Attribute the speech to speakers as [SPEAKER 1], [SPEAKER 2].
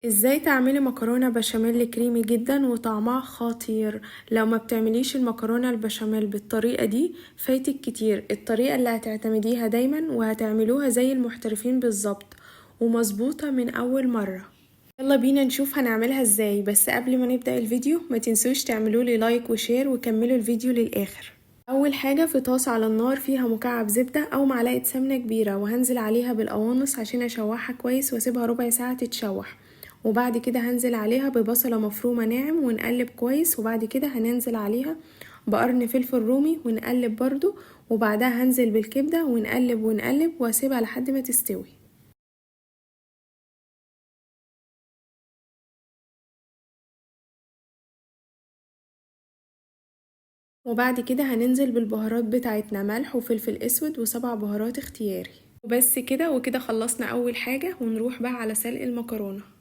[SPEAKER 1] ازاي تعملي مكرونة بشاميل كريمي جدا وطعمها خطير؟ لو ما بتعمليش المكرونة البشاميل بالطريقة دي فايتك كتير. الطريقة اللي هتعتمديها دايما وهتعملوها زي المحترفين بالظبط ومظبوطة من اول مرة. يلا بينا نشوف هنعملها ازاي، بس قبل ما نبدأ الفيديو ما تنسوش تعملولي لايك وشير وكملوا الفيديو للآخر. اول حاجة في طاسة على النار فيها مكعب زبدة او معلقة سمنة كبيرة، وهنزل عليها بالقوانص عشان اشوحها كويس واسيبها ربع ساعة تتشوح. وبعد كده هنزل عليها ببصلة مفرومة ناعم ونقلب كويس، وبعد كده هننزل عليها بقرن فلفل رومي ونقلب برضو، وبعدها هنزل بالكبدة ونقلب ونقلب واسيبها لحد ما تستوي. وبعد كده هننزل بالبهارات بتاعتنا، ملح وفلفل اسود وسبع بهارات اختياري. وبس كده، وكده خلصنا اول حاجة ونروح بقى على سلق المكرونة.